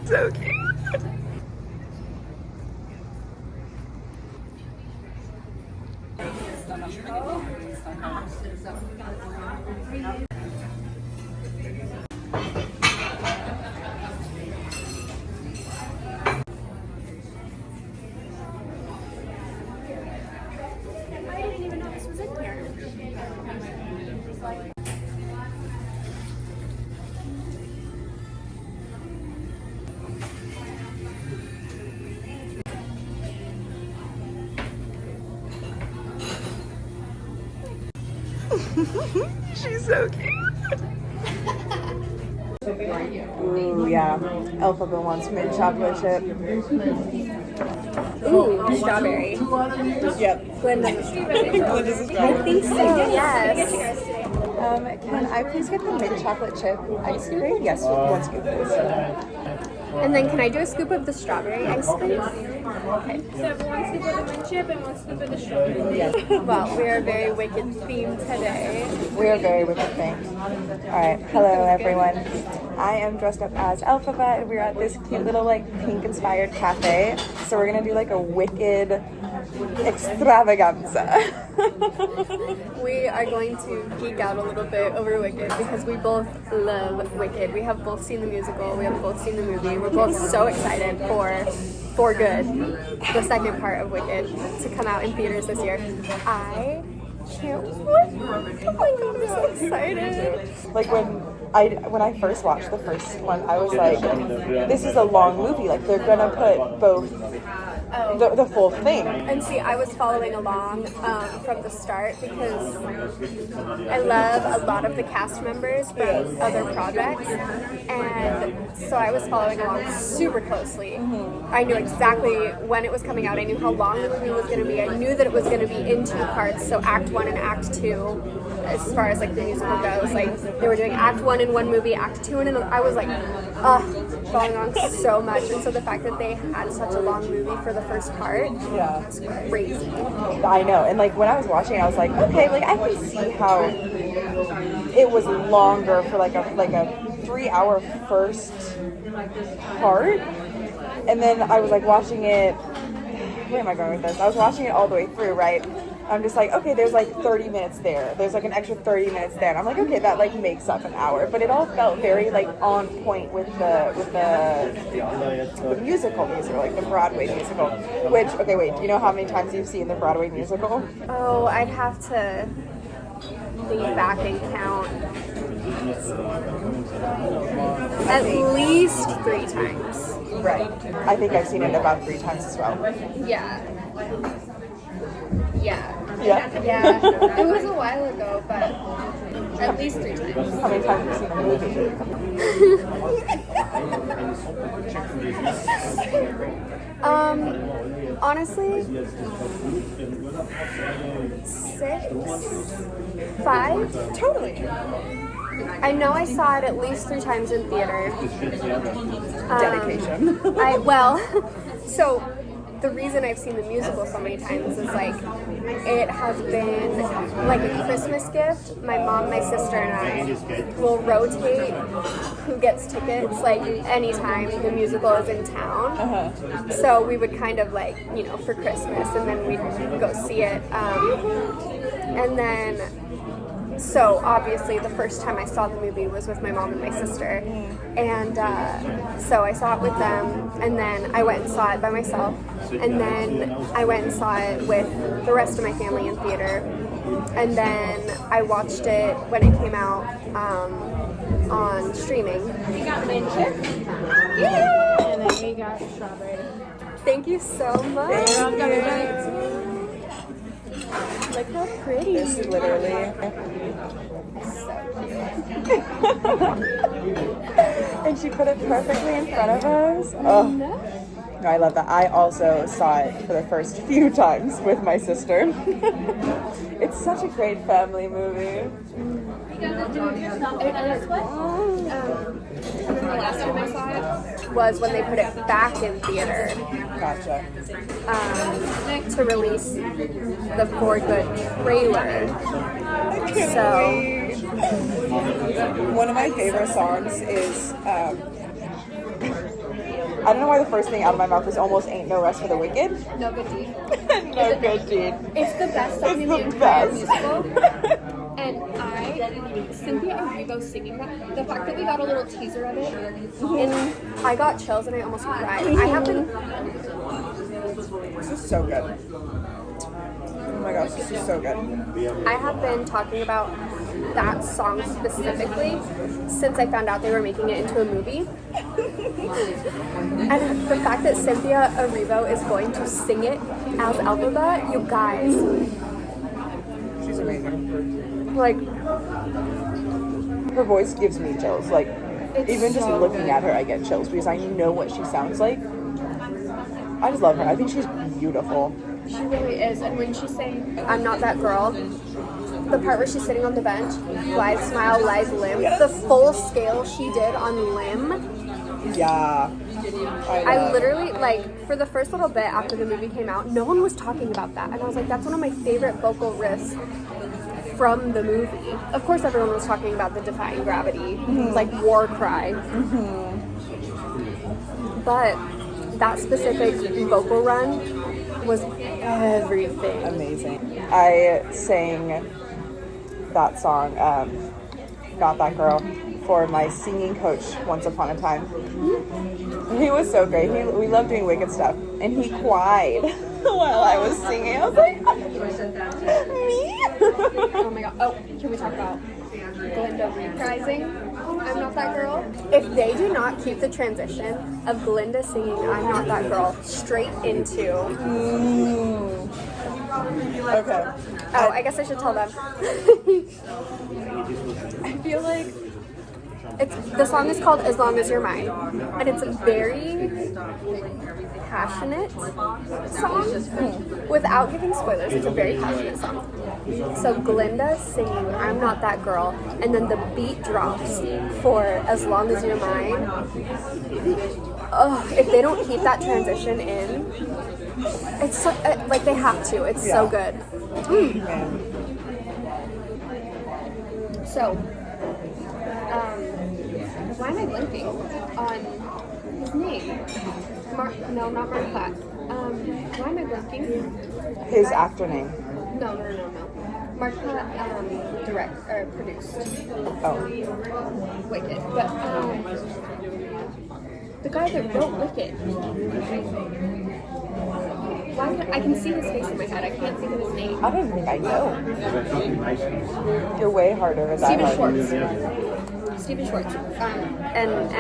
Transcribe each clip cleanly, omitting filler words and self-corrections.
So cute. I didn't even know this was in here. She's so cute. Ooh, yeah. Alphabet wants mint chocolate chip. Ooh, strawberry. Yep. Glenda's strawberry. Glenda's a I think so, yes. Can I please get the mint chocolate chip ice cream? Yes, one scoop, please. And then can I do a scoop of the strawberry ice cream? Okay. So one scoop of the mint chip and one scoop of the strawberry. Yes. Well, we are very wicked themed today. We are very wicked things. Alright, hello everyone. I am dressed up as Alphabet and we're at this cute little like pink inspired cafe. So we're gonna do like a wicked extravaganza. We are going to geek out a little bit over Wicked because we both love Wicked. We have both seen the musical, we have both seen the movie. We're both so excited for Good, the second part of Wicked, to come out in theaters this year. I can't wait. Oh my god, I'm so excited. Like when I first watched the first one, I was like, this is a long movie. Like they're gonna put both the full thing. And see, I was following along from the start because I love a lot of the cast members from other projects, and so I was following along super closely. I knew exactly when it was coming out. I knew how long the movie was going to be. I knew that it was going to be in two parts, so Act 1 and Act 2. As far as like the musical goes, like they were doing Act 1 in one movie, Act 2 in another. I was like, following along so much, and so the fact that they had such a long movie for the first part, Yeah. was crazy. I know, and like when I was watching, I was like, okay, like I can see how it was longer for like a 3-hour first part, and then I was like watching it. Where am I going with this? I was watching it all the way through, right? I'm just like, okay, there's like 30 minutes there. There's like an extra 30 minutes there. And I'm like, okay, that like makes up an hour. But it all felt very like on point with the musical, like the Broadway musical. Which, okay, wait, do you know how many times you've seen the Broadway musical? Oh, I'd have to think back and count. At least 3 times. Right. I think I've seen it about 3 times as well. Yeah. Yeah? Yeah. It was a while ago, but at least 3 times. How many times have you seen the movie? Honestly, 6, 5? Totally. I know I saw it at least 3 times in theater. Dedication. So the reason I've seen the musical so many times is like it has been like a Christmas gift. My mom, my sister, and I will rotate who gets tickets like anytime the musical is in town. So we would kind of like, for Christmas, and then we'd go see it. And then, so obviously the first time I saw the movie was with my mom and my sister, and so I saw it with them, and then I went and saw it by myself, and then I went and saw it with the rest of my family in theater, and then I watched it when it came out on streaming. You got mint chip? Yeah! And then you got strawberry. Thank you so much. Look how pretty. This is literally. And she put it perfectly in front of us. Oh, no, I love that. I also saw it for the first few times with my sister. It's such a great family movie. And then the last time I saw it was when they put it back in theater. Gotcha. To release the For Good trailer. So one of my favorite songs is I don't know why the first thing out of my mouth is almost Ain't No Rest for the Wicked. No Good Deed. No Good Deed. It's the best song in It's the the entire best. musical. And Cynthia Erivo singing that, the fact that we got a little teaser of it, and I got chills and I almost cried. I have been, This is so good. Oh my gosh, this is so good. I have been talking about that song specifically since I found out they were making it into a movie. And the fact that Cynthia Erivo is going to sing it as Elphaba, you guys, She's amazing. like, Her voice gives me chills. Like, It's even just so looking good. at her, I get chills because I know what she sounds like. I just love her. I think she's beautiful. she really is. And when she's saying, I'm not that girl, the part where she's sitting on the bench, live smile, live limb, the full scale she did on limb. Yeah. I literally, like, for the first little bit after the movie came out, no one was talking about that. And I was like, that's one of my favorite vocal riffs from the movie. Of course, everyone was talking about the Defying Gravity, like, war cry. But that specific vocal run was everything. Amazing. I sang that song, Not That Girl, for my singing coach once upon a time. He was so great. We loved doing Wicked stuff. And he cried while I was singing. I was like, me? Oh my god. Oh, can we talk about Glinda reprising I'm Not That Girl? If they do not keep the transition of Glinda singing I'm Not That Girl straight into... Okay. Oh, I guess I should tell them. I feel like the song is called As Long As You're Mine, and it's a very passionate song. Without giving spoilers, it's a very passionate song. So Glinda singing I'm Not That Girl, and then the beat drops for As Long As You're Mine. Oh, if they don't keep that transition in, it's so, like they have to. It's so good. So, why am I blanking on his name? No, not Mark Platt. Why am I blanking? His actor name. No. Mark Platt produced Oh. Wicked, but the guy that wrote Wicked. I can see his face in my head. I can't think of his name. I don't think I know. You're way harder at that. Stephen Schwartz. And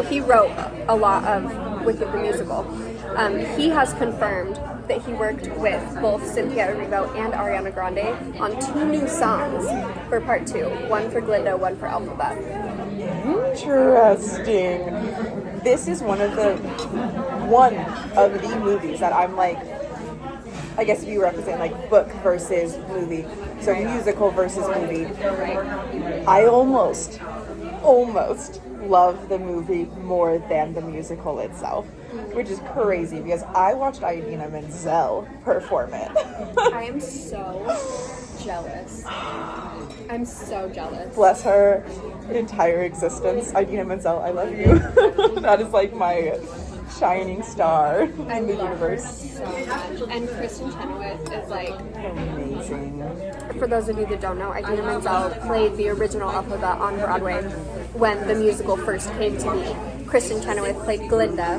he wrote a lot of Wicked the musical. He has confirmed that he worked with both Cynthia Erivo and Ariana Grande on 2 new songs for part 2. One for Glinda, one for Elphaba. Interesting. This is one of the movies that I'm like, I guess if you represent like book versus movie, so musical versus movie, I almost love the movie more than the musical itself, which is crazy because I watched Idina Menzel perform it. I am so jealous. I'm so jealous. Bless her entire existence. Idina Menzel, I love you. That is like my shining star in the universe. So much. And Kristen Chenoweth is like amazing. For those of you that don't know, Idina Menzel played the original Elphaba on Broadway when the musical first came to be. Kristen Chenoweth played Glinda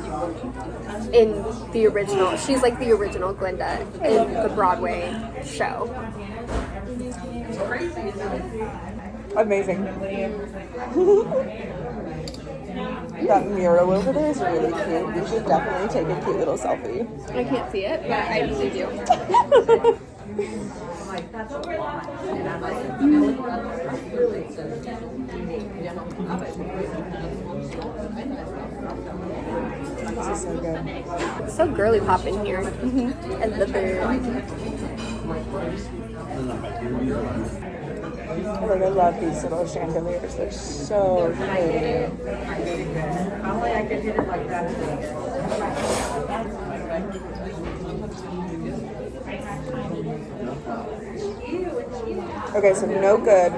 in the original. She's like the original Glinda in the Broadway show. Amazing. That mural over there is really cute. You should definitely take a cute little selfie. I can't see it, but I really do. This is so good. It's so girly pop in here. I love it. Like, I love these little chandeliers. They're so pretty. Okay, so No Good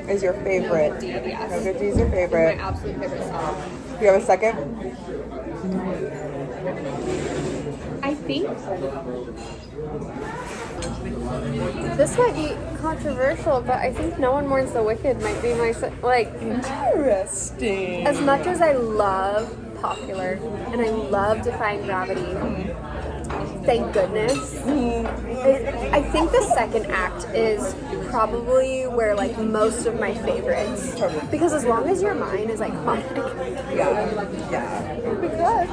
is your favorite. Yes. No Good is your favorite. My absolute favorite song. Do you have a second? I think this might be controversial, but I think No One Mourns the Wicked might be my like. Interesting. As much as I love Popular and I love Defying Gravity, thank goodness. I think the second act is probably where like most of my favorites, because As Long As You're Mine is iconic. Yeah. Because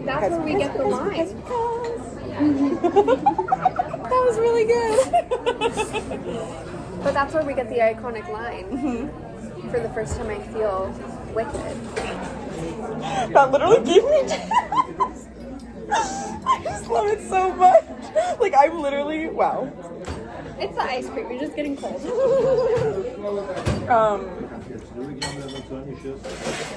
that's where we get the line. That was really good. But that's where we get the iconic line. For the first time I feel wicked. That literally gave me chills. I just love it so much. Like, I'm literally, wow. It's the ice cream, you're just getting cold.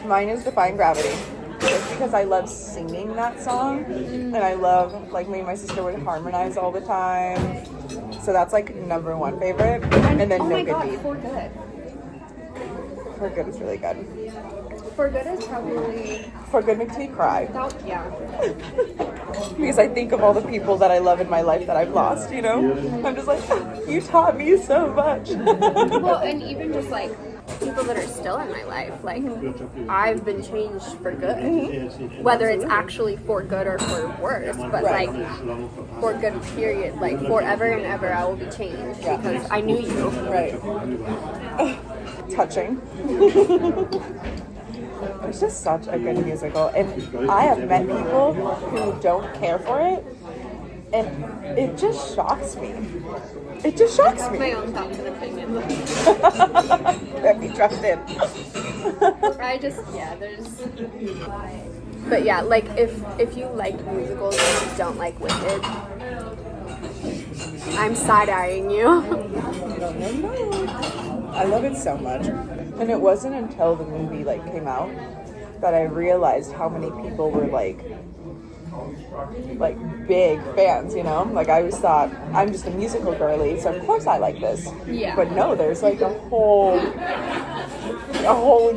Mine is Defying Gravity. Just because I love singing that song, and I love, like, me and my sister would harmonize all the time. So that's like number one favorite. And then No Good Deed. For Good. For Good is really good. For Good is probably... For Good makes me cry. Yeah. Because I think of all the people that I love in my life that I've lost, you know? I'm just like, you taught me so much. Well, and even just like people that are still in my life, like I've been changed for good. Whether it's actually for good or for worse, but like for good period, like forever and ever I will be changed because I knew you. Right. Touching. It's just such a good musical, and I have met people who don't care for it, and it just shocks me. It just shocks me. My own thoughts and opinions. Can't be trusted. I just, there's... But yeah, like if you like musicals and you don't like Wicked, I'm side-eyeing you. I love it so much. And it wasn't until the movie like came out that I realized how many people were like big fans, you know? Like I always thought I'm just a musical girly, so of course I like this. Yeah. But no, there's like a whole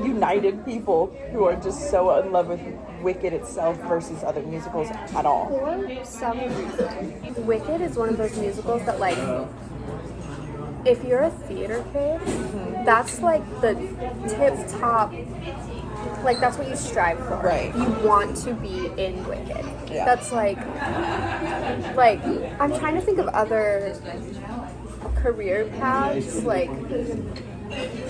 united people who are just so in love with Wicked itself versus other musicals at all. For some reason, Wicked is one of those musicals that like, if you're a theater kid, that's like the tip top, like that's what you strive for. Right. You want to be in Wicked. Yeah. That's like I'm trying to think of other career paths, like,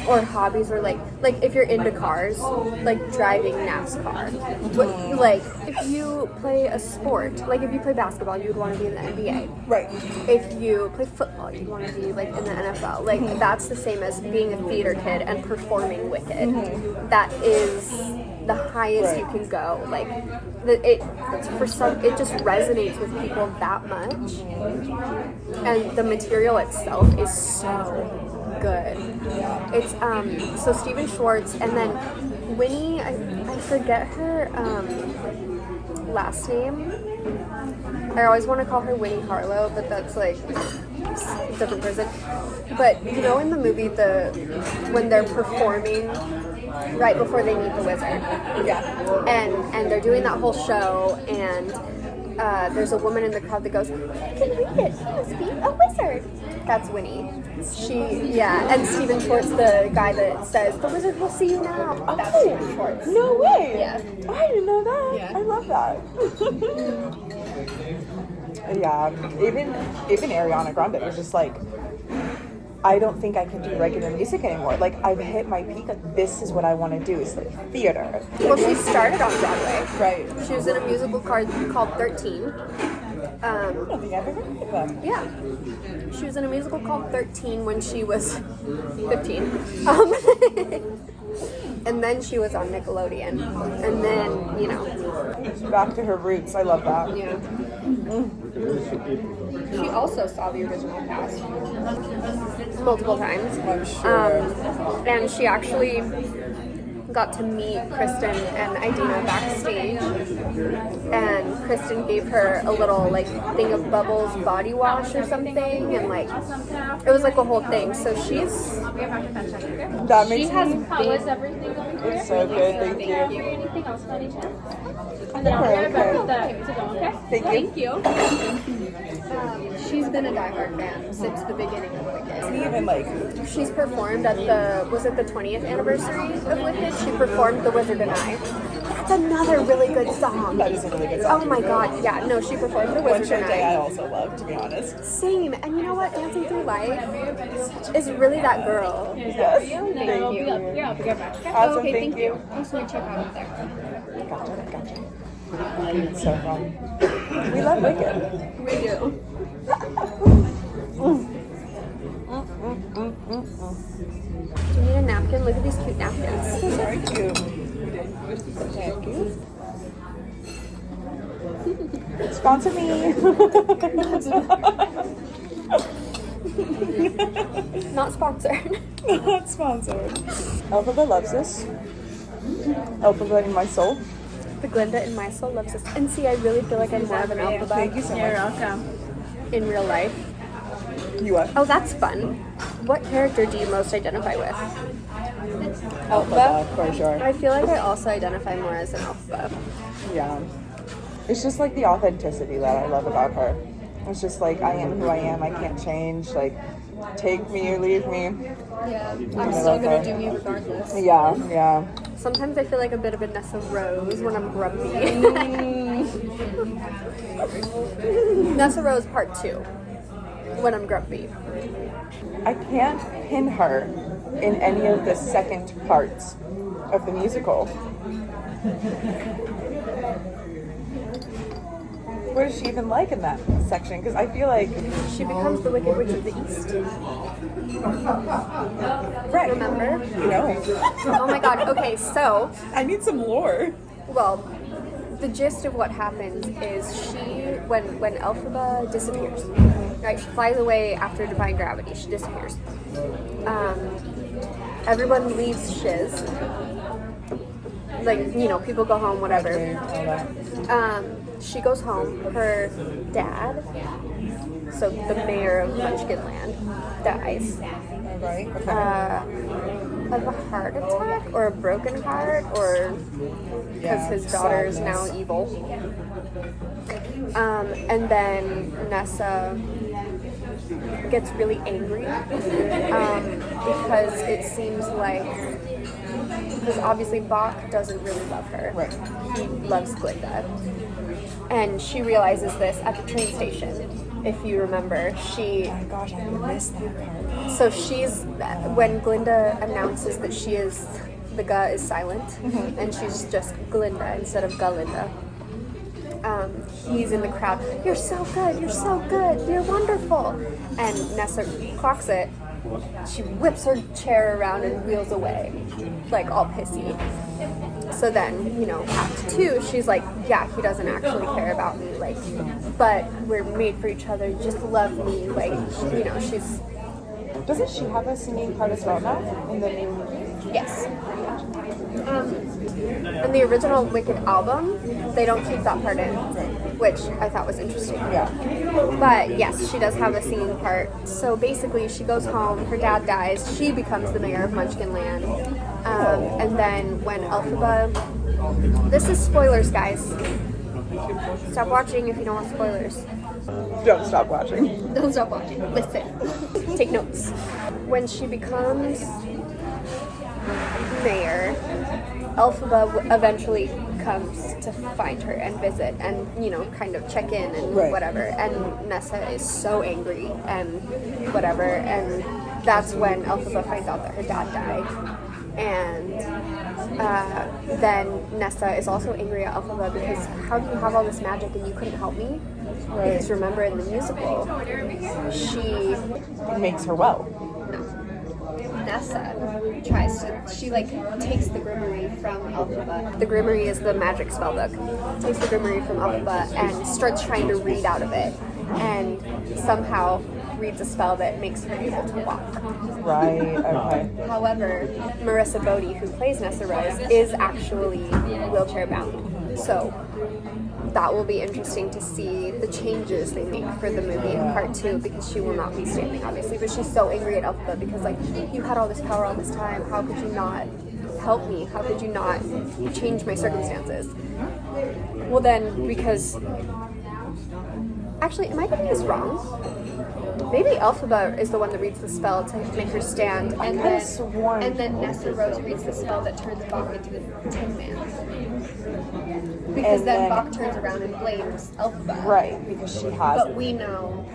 or hobbies, or like if you're into cars, like driving NASCAR. But, like if you play a sport, like if you play basketball, you would want to be in the NBA. Right. If you play football, you'd want to be like in the NFL. Like that's the same as being a theater kid and performing Wicked. That is the highest you can go. Like it just resonates with people that much, and the material itself is so good. It's so Stephen Schwartz, and then Winnie, I forget her last name. I always want to call her Winnie Harlow, but that's like a different person. But you know, in the movie, when they're performing right before they meet the wizard, and they're doing that whole show, and there's a woman in the crowd that goes, "He can read it. He must be a wizard." That's Winnie. And Stephen Schwartz, the guy that says, "The wizard will see you now." That's Stephen Schwartz. No way. Yeah. I didn't know that. Yeah. I love that. Yeah. Even Ariana Grande was just like, I don't think I can do regular music anymore. Like, I've hit my peak. Like, this is what I want to do. Is like theater. Well, she started on Broadway. Right. She was in a musical called 13. I don't think I've ever heard of them. Yeah. She was in a musical called 13 when she was 15. And then she was on Nickelodeon. And then, you know. Back to her roots. I love that. Yeah. She also saw the original cast multiple times. I'm sure. And she actually got to meet Kristen and Idina backstage, and Kristen gave her a little like thing of Bubbles body wash or something, and like it was like a whole thing. So That she makes has me. How was everything over here? It's so good. Thank you. Anything else by any chance? Okay, Thank Thank you. she's been a diehard fan since the beginning of Wicked. Even like, She's performed at was it the 20th anniversary of Wicked? She performed The Wizard and I. That's another really good song. that is a really good song. Oh my god, yeah, no, she performed The One Wizard Show and Day I I. also love, to be honest. Same, and you know what? Dancing Through Life is really that girl. Yes. Thank you. Yeah, I'll be right back. Awesome, Okay, thank you. Thanks for check out there. Gotcha. It's so fun. We love Wicked. We do. Do you need a napkin? Look at these cute napkins. Very cute. Thank you. Sponsor me. Not sponsored. Not sponsored. Alphabet loves this. Alphabet in my soul. The Glinda in my soul loves this. And see, I really feel like I'm more of an Thank alphabet you so You're much. welcome. in real life. You are. Oh, that's fun. What character do you most identify with? Alphabet, for sure. I feel like I also identify more as an alphabet. Yeah. It's just like the authenticity that I love about her. It's just like, I am who I am. I can't change. Like, take me or leave me. Yeah, I'm I still love gonna her. do me regardless. Yeah. Sometimes I feel like a bit of a Nessa Rose when I'm grumpy. Nessa Rose part 2 when I'm grumpy. I can't pin her in any of the second parts of the musical. What is she even like in that section? Because I feel like, She becomes the Wicked Witch of the East. right? Remember? No, Oh my god, okay, so, I need some lore. well, the gist of what happens is when Elphaba disappears, right, she flies away after Divine Gravity, she disappears. Everyone leaves Shiz. Like, people go home, whatever. She goes home, her dad, so the mayor of Munchkinland, dies. Right? Okay. Of a heart attack or a broken heart, or because his daughter is now evil. And then Nessa gets really angry because it seems like, because obviously Bach doesn't really love her. Right. He loves Glinda. And she realizes this at the train station. If you remember, Gosh, I missed that part. so when Glinda announces that the Ga is silent, and she's just Glinda instead of Galinda. He's in the crowd. You're so good. You're wonderful. And Nessa clocks it. She whips her chair around and wheels away, like all pissy. So then, act 2, she's like, yeah, he doesn't actually care about me, like, but we're made for each other, just love me, like, she's... Doesn't she have a singing part as well now in the new movie? Yes. In the original Wicked album, they don't keep that part in, which I thought was interesting. Yeah. But yes, she does have a singing part. So basically, she goes home, her dad dies, she becomes the mayor of Munchkinland. And then when Elphaba... This is spoilers, guys. Stop watching if you don't want spoilers. Don't stop watching. Don't stop watching. Listen. Take notes. When she becomes mayor, Elphaba eventually comes to find her and visit and, kind of check in and Right. whatever. And Nessa is so angry and whatever. And that's when Elphaba finds out that her dad died. And then Nessa is also angry at Elphaba because how do you have all this magic and you couldn't help me? Right. Because remember in the musical, It makes her well. Nessa takes the Grimoire from Elphaba. The Grimoire is the magic spell book. Takes the Grimoire from Elphaba and starts trying to read out of it. And somehow reads a spell that makes her able to walk. Right. Okay. However, Marissa Bodie, who plays Nessa Rose, is actually wheelchair bound. So that will be interesting to see the changes they make for the movie in part 2, because she will not be standing, obviously. But she's so angry at Elphaba because, like, you had all this power all this time. How could you not help me? How could you not change my circumstances? Well, then, because... Actually, am I getting this wrong? Maybe Elphaba is the one that reads the spell to make her stand, and then Nessa Rose reads the spell that turns Bach into the Tin Man. Because then Bach turns around and blames Elphaba. Right, because she has. But we know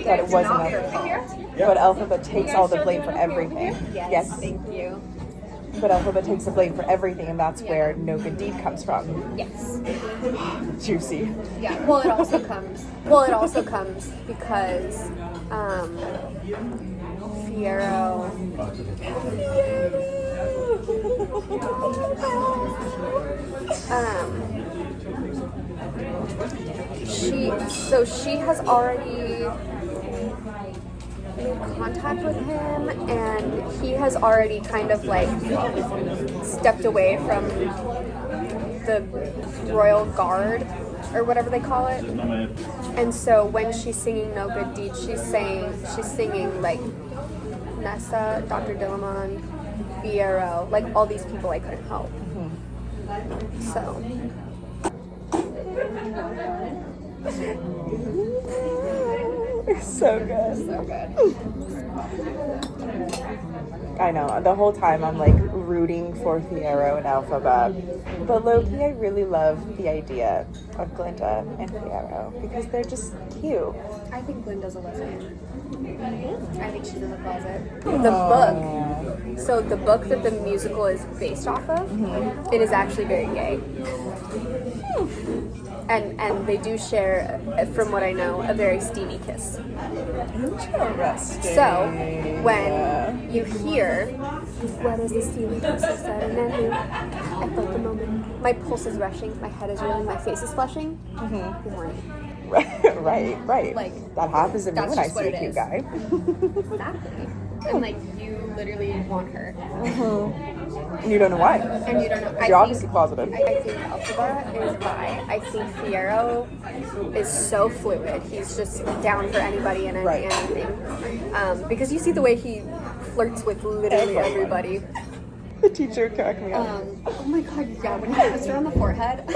that it wasn't not her Elphaba. fault. But Elphaba takes all the blame for everything. Yes. Thank you. But Elphaba takes the blame for everything, and that's where no good deed comes from. Yes. Juicy. Yeah. Well, it also comes because Fierro. She has already made contact with him, and he has already kind of like stepped away from the royal guard or whatever they call it. And so when she's singing No Good Deed, she's singing like Nessa, Dr. Dillamon, Fierro, like all these people I couldn't help. So So good. so good. I know. The whole time I'm like rooting for Fierro and Elphaba. But low-key, I really love the idea of Glinda and Fierro because they're just cute. I think Glinda's a lesbian. I think she's in the closet. The book. So the book that the musical is based off of, it is actually very gay. And they do share, from what I know, a very steamy kiss. Interesting. So when you hear, "What is the steamy kiss I said?" and then you, I felt the moment. My pulse is rushing, my head is reeling, my face is flushing. Horny. Right. Like, that happens to me that's when I just see what a it cute is. guy. Exactly. And like, you literally want her. And you don't know why. And you don't know. You're obviously closeted. I think Elphaba is bi. I think Fierro is so fluid. He's just down for anybody and Right. anything. Because you see the way he flirts with literally everybody. The teacher cracked me up. Oh my god, yeah, when he kissed her on the forehead.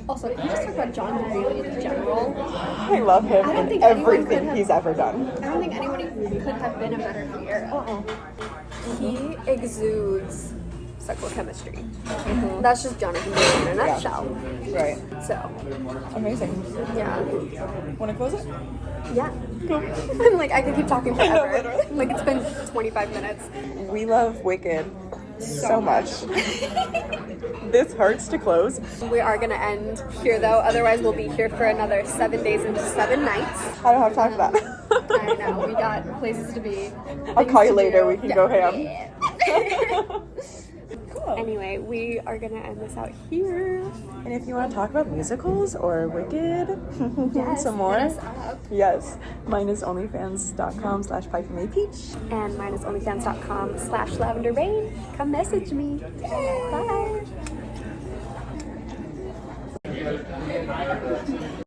Also, can we just talk about John Daly in general? I love him I don't in think anyone could everything have- he's ever done. I don't think anybody could have been a better Fierro. He exudes sexual chemistry. That's just Jonathan Daly in a nutshell. Right. So, Amazing. yeah. Want to close it? Yeah. I'm like, I could keep talking forever. literally. Like, it's been 25 minutes. We love Wicked so much. This hurts to close. We are going to end here, though. Otherwise, we'll be here for another 7 days and 7 nights. I don't have time for that. I know. We got places to be. I'll call you things to later. do. We can go ham. Yeah. Anyway, we are going to end this out here. And if you want to talk about musicals or Wicked, Yes, some more, hit us up. yes, mine is onlyfans.com/pipefromappeach. And mine is onlyfans.com/lavenderrain. Come message me. Bye.